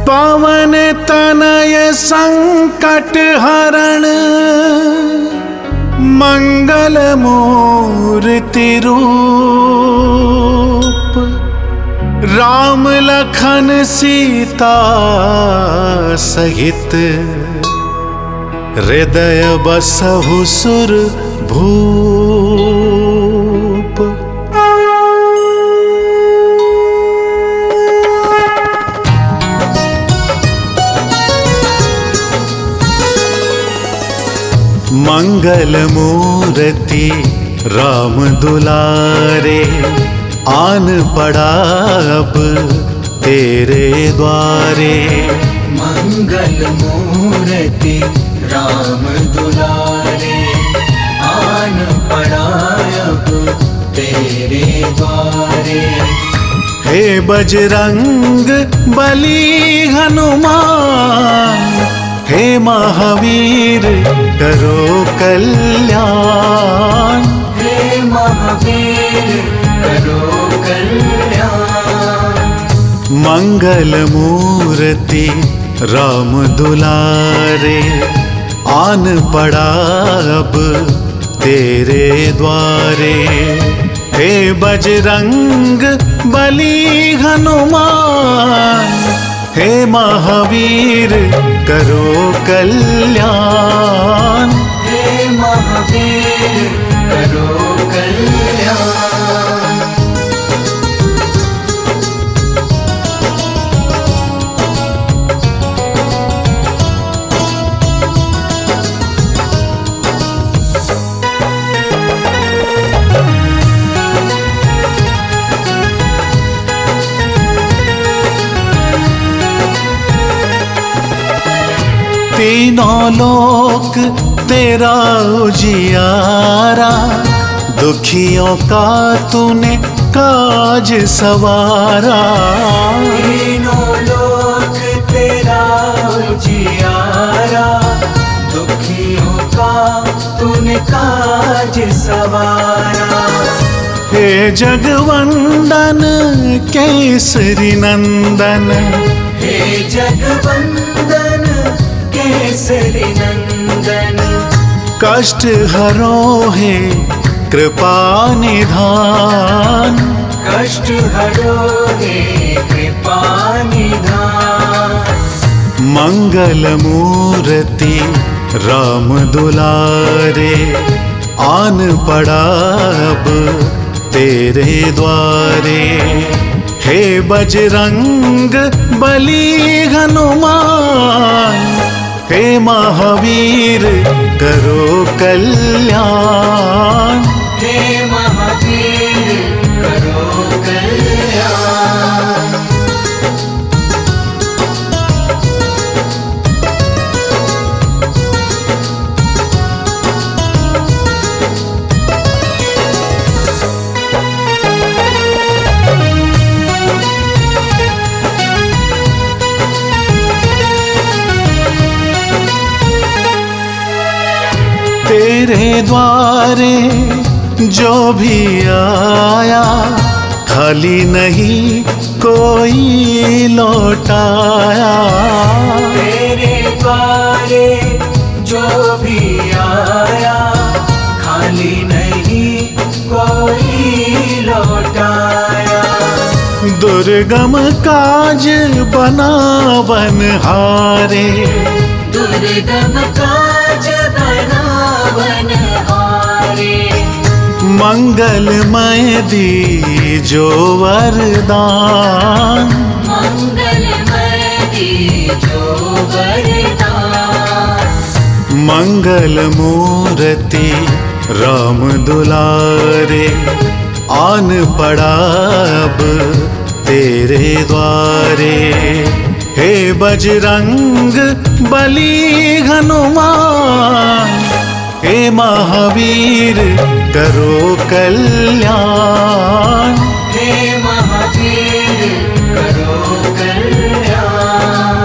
पवन तनय संकट हरण मंगल मूर्ति रूप। राम लखन सीता सहित हृदय बसहु सुर भूप। मंगल मूर्ति राम दुलारे, आन पड़ा अब तेरे द्वारे। मंगल मूर्ति राम दुलारे, आन पड़ा अब तेरे द्वारे। हे बजरंग बली हनुमान, हे महावीर करो कल्याण। हे महावीर करो कल्याण। मंगल मूर्ति राम दुलारे, आन पड़ा अब तेरे द्वारे। हे बजरंग बली हनुमान, हे महावीर करो कल्याण। हे महावीर करो कल्याण। तीनों लोक तेरा उजियारा, दुखियों का तूने काज सवारा। तीनों लोक तेरा उजियारा, दुखियों का तूने काज सवारा। हे जगवंदन केसरी नंदन, हे जगवंदन केसरी नंदन। कष्ट हरो हे कृपा निधान। कष्ट हरो हे कृपा निधान। मंगल मूर्ति राम दुलारे, आन पड़ा अब तेरे द्वारे। हे बजरंग बली हनुमान, हे महावीर करो कल्याण। हे महावीर करो कल्याण। तेरे द्वारे जो भी आया, खाली नहीं कोई लौटाया। तेरे द्वारे जो भी आया, खाली नहीं कोई लौटाया। दुर्गम काज बनावनहारे, दुर्गम काज बनावनहारे। मंगलमय दीजो वरदान। मंगलमय दीजो वरदान। मंगल मूर्ति राम दुलारे, आन पड़ा अब तेरे द्वारे। हे बजरंग बली हनुमान, हे महावीर करो कल्याण। हे महावीर करो कल्याण।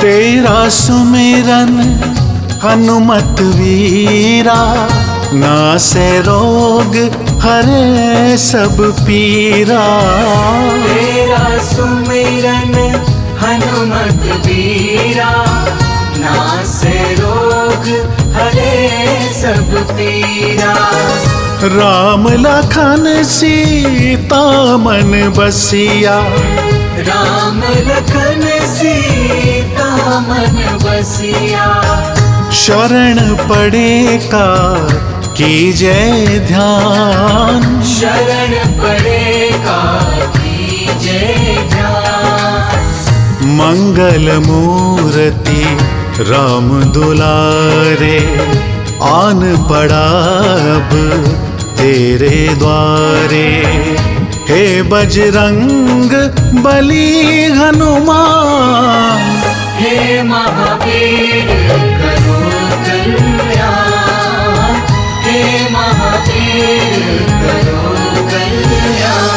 तेरा सुमिरन हनुमत वीरा, नासे रोग हरे सब पीरा। तेरा सुमिरन हनुमत वीरा, नासे रोग हरे सब पीरा। राम लखन सीता मन बसिया, राम लखन सीता मन बसिया। शरण पड़े का कीजे ध्यान, शरण पड़े का कीजे ध्यान। मंगल मूर्ति राम दुलारे, आन पड़ा अब तेरे द्वारे। हे बजरंग बली हनुमान, हे महावीर करो कल्याण। हे महावीर करो कल्याण।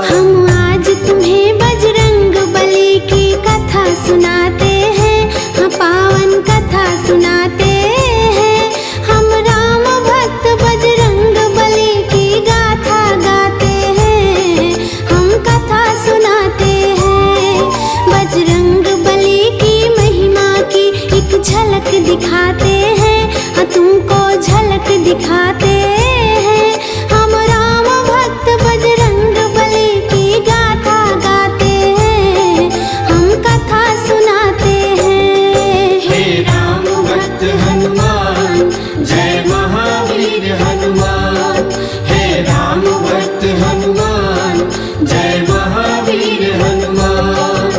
हम आज तुम्हें बजरंग बली की कथा सुनाते हैं, हाँ पावन कथा सुनाते हैं। हम राम भक्त बजरंग बली की गाथा गाते हैं, हम कथा सुनाते हैं। बजरंग बली की महिमा की एक झलक दिखाते हैं, हाँ तुमको झलक दिखाते हैं। हम राम भक्त बजरंग बली की गाथा गाते हैं, हम कथा सुनाते हैं। हे राम भक्त हनुमान, जय महावीर हनुमान। हे राम भक्त हनुमान, जय महावीर हनुमान।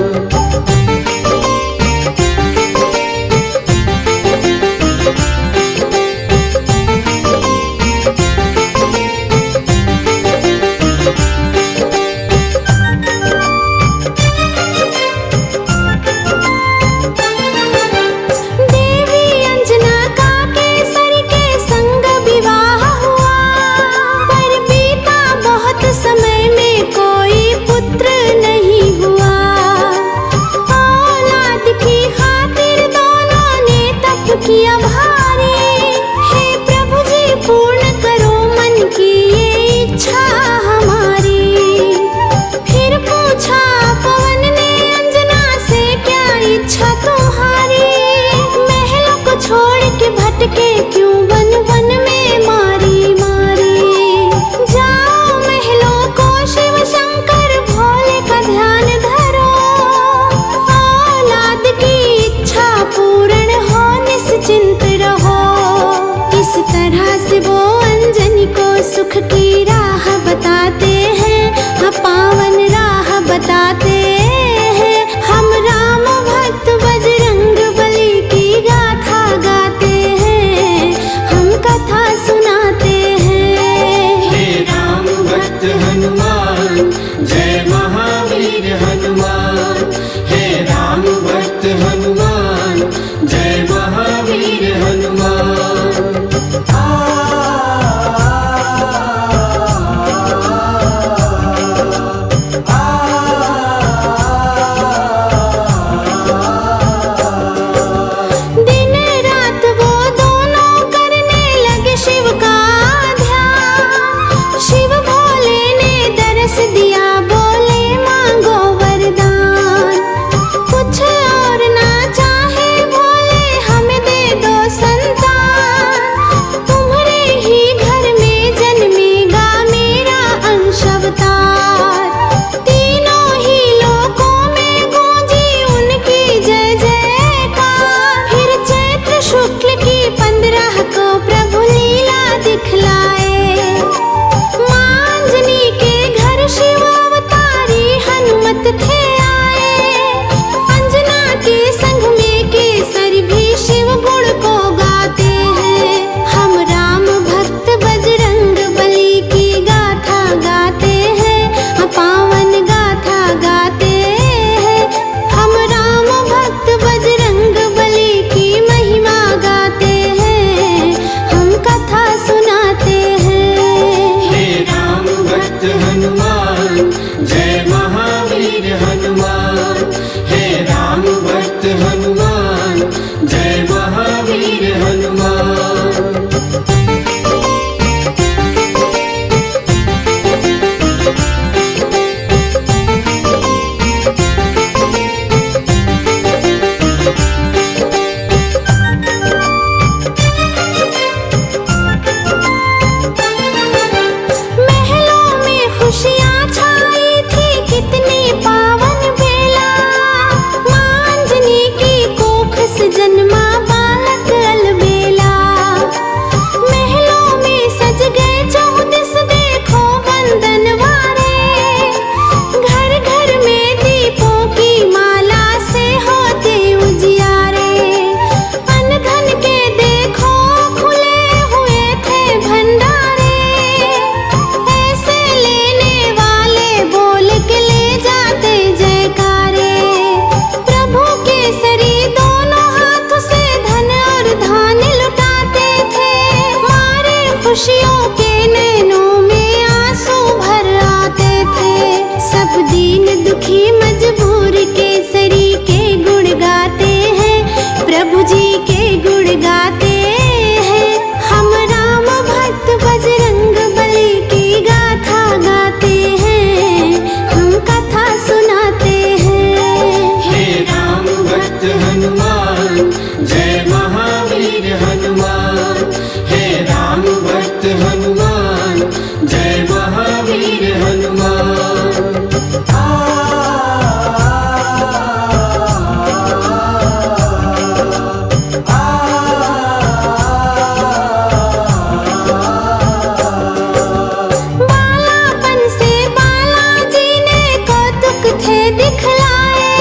थे दिखलाए,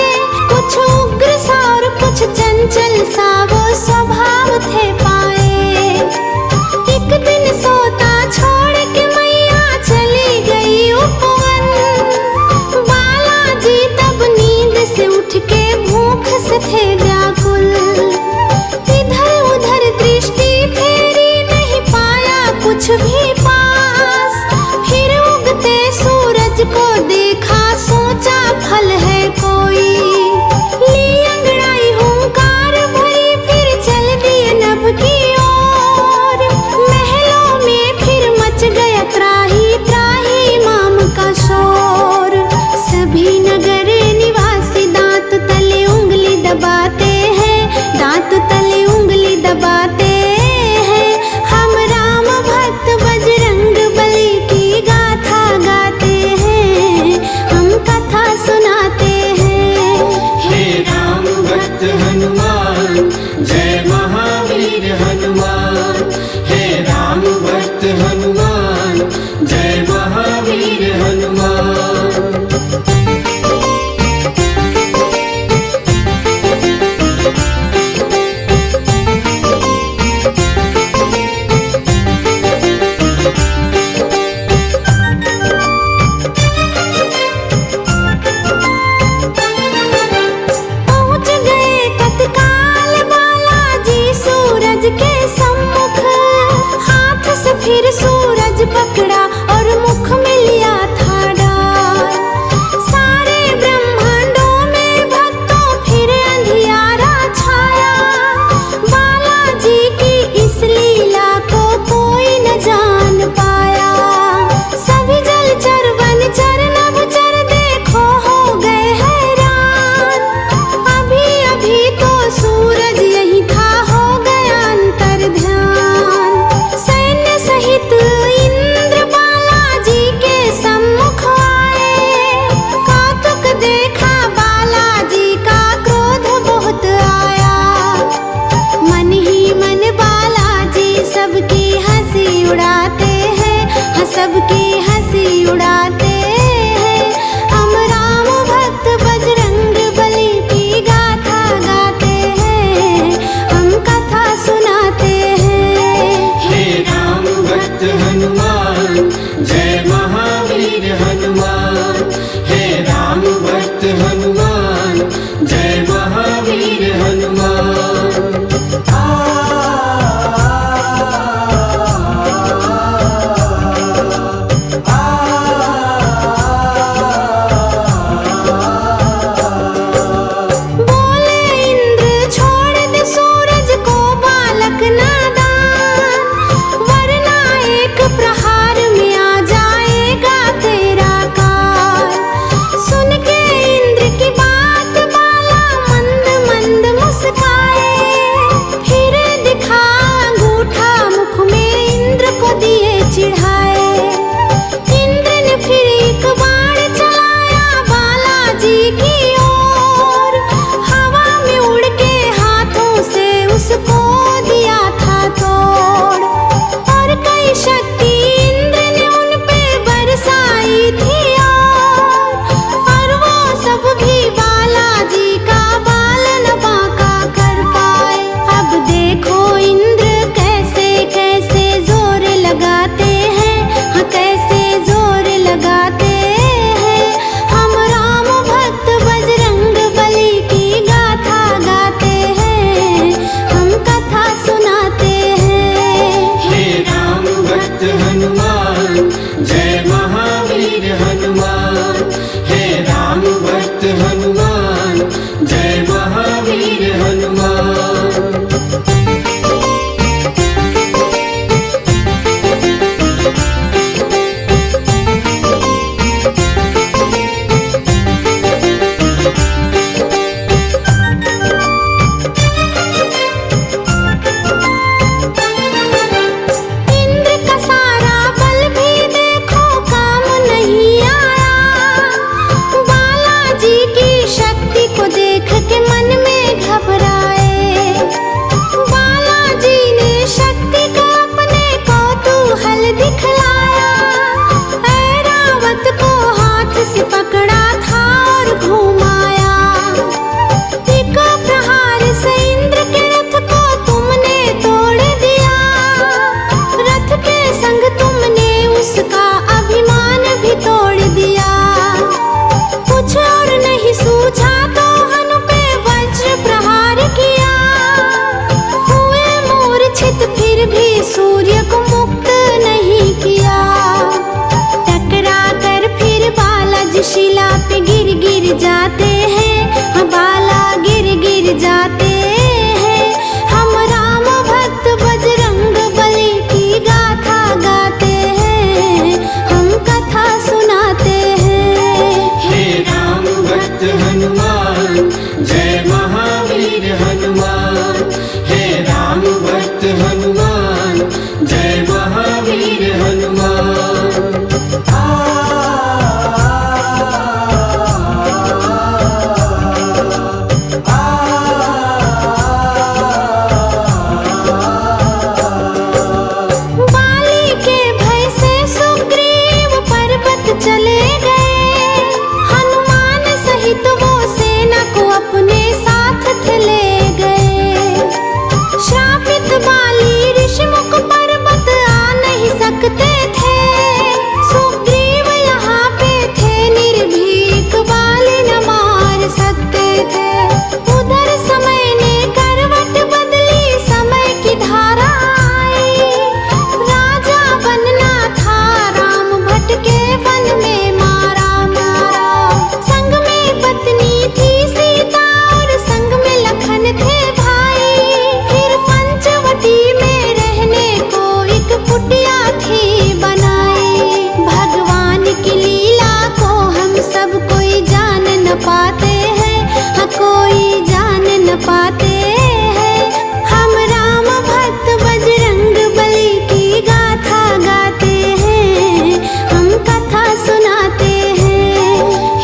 कुछ उग्र सा और कुछ चंचल सा वो स्वभाव थे पाए। एक दिन सोता छोड़ के मैया चली गई उपवन, बालाजी तब नींद से उठ के भूख से थे व्याकुल। इधर उधर दृष्टि फेरी, नहीं पाया कुछ भी पास। फिर उगते सूरज को देखा, सोचा फल है कोई। ली अंगड़ाई हुंकार भरी, फिर चल दिए नभ की ओर। महलों में फिर मच गया त्राही त्राही माम का शोर। सभी नगर निवासी दांत तले उंगली दबाते पाते हैं, हाँ कोई जान न पाते हैं। हम राम भक्त बजरंग बली की गाथा गाते हैं, हम कथा सुनाते हैं।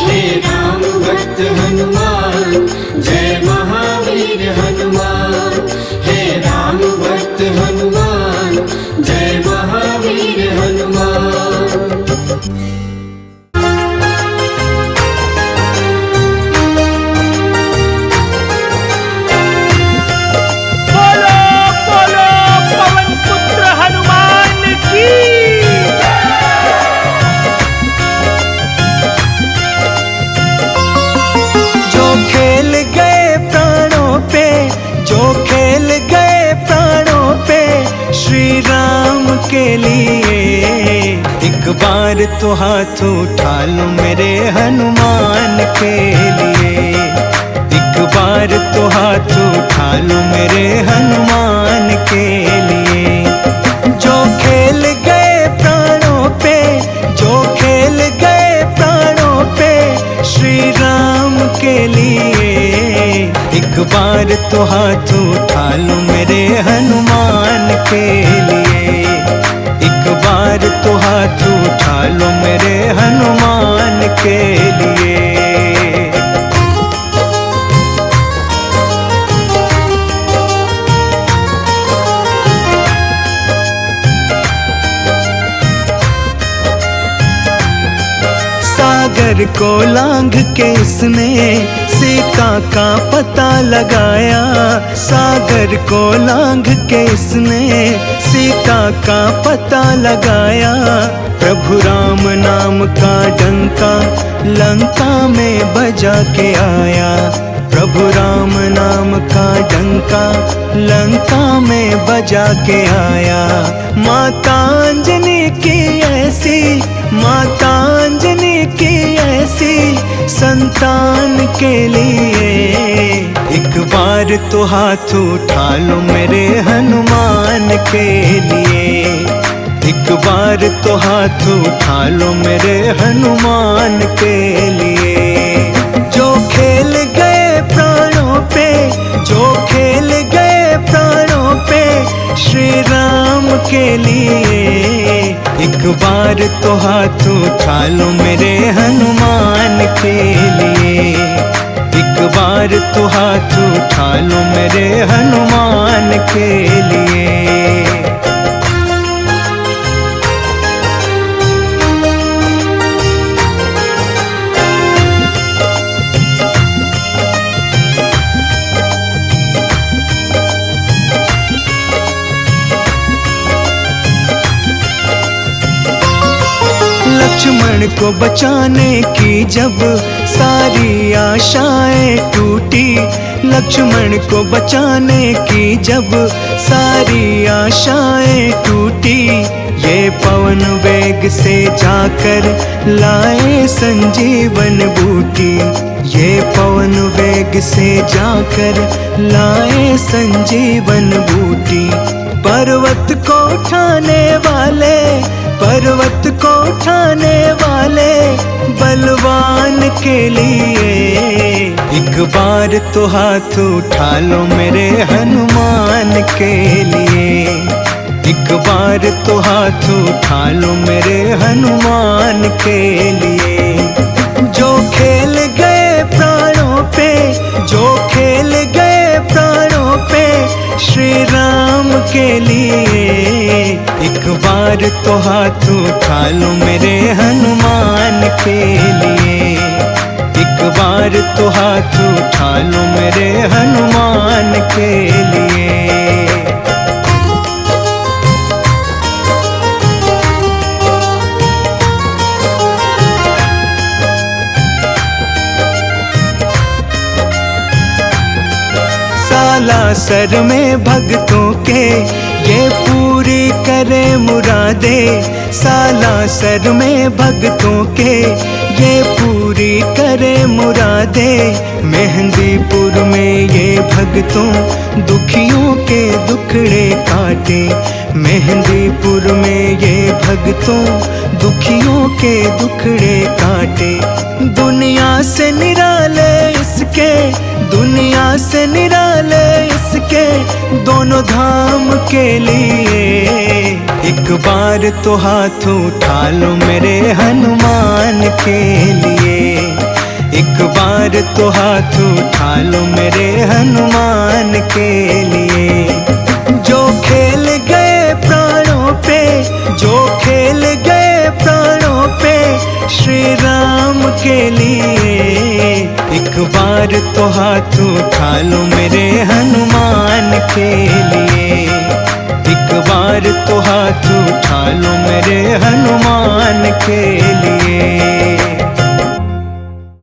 हे राम भक्त हनुमान जय महावीर हनुमान। हे राम भक्त हनुमान जय महावीर हनुमान। बोलो बोलो पवन पुत्र हनुमान की। जो खेल गए प्राणों पे, जो खेल गए प्राणों पे श्री राम के लिए, एक बार तो हाथ उठा लो मेरे हनुमान के लिए। एक बार तो हाथ उठा लो मेरे हनुमान के लिए। जो खेल गए प्राणों पे, जो खेल गए प्राणों पे श्री राम के लिए, एक बार तो हाथ उठा लो मेरे हनुमान के लिए। एक बार तो हाथ उठा लो मेरे हनुमान के लिए। सागर को लांघ के इसने सीता का पता लगाया। सागर को लांघ के इसने सीता का पता लगाया। प्रभु राम नाम का डंका लंका में बजा के आया। प्रभु राम नाम का डंका लंका में बजा के आया। माता अंजनी की ऐसी, माता अंजनी की ऐसी संतान के लिए, एक बार तो हाथ उठा लो मेरे हनुमान के लिए। एक बार तो हाथ उठा लो मेरे हनुमान के लिए। जो खेल गए प्राणों पे, जो खेल गए प्राणों पे श्री राम के लिए, एक बार तो हाथ उठा लो मेरे हनुमान के लिए। एक बार तो हाथ उठा लो मेरे हनुमान के लिए। लक्ष्मण को बचाने की जब सारी आशाएं टूटी, लक्ष्मण को बचाने की जब सारी आशाएं टूटी, ये पवन वेग से जाकर लाए संजीवन बूटी। ये पवन वेग से जाकर लाए संजीवन बूटी। पर्वत को उठाने वाले, पर्वत को उठाने वाले बलवान के लिए, एक बार तो हाथ उठा लो मेरे हनुमान के लिए। एक बार तो हाथ उठा लो मेरे हनुमान के लिए। जो खेल गए प्राणों पे, जो खेल गए प्राणों पे श्री राम के लिए, एक बार तो हाथ उठा लो मेरे हनुमान के लिए। एक बार तो हाथ उठा लो मेरे हनुमान के लिए। सालासर में भक्तों के ये पूरी करे मुरादे। सालासर में भक्तों के ये पूरी करे मुरादे। मेहंदीपुर में ये भक्तों दुखियों के दुखड़े काटे। मेहंदीपुर में ये भक्तों दुखियों के दुखड़े काटे। दुनिया से निराला के, दुनिया से निराले इसके दोनों धाम के लिए। एक बार तो हाथ उठा लो मेरे हनुमान के लिए, एक बार तो हाथ उठा लो मेरे हनुमान के लिए। जो खेल गए प्राणों पे, जो खेल गए प्राणों पे श्री राम के लिए। एक बार तो हाथ उठा लो मेरे हनुमान के लिए, एक बार तो हाथ उठा लो मेरे हनुमान के लिए।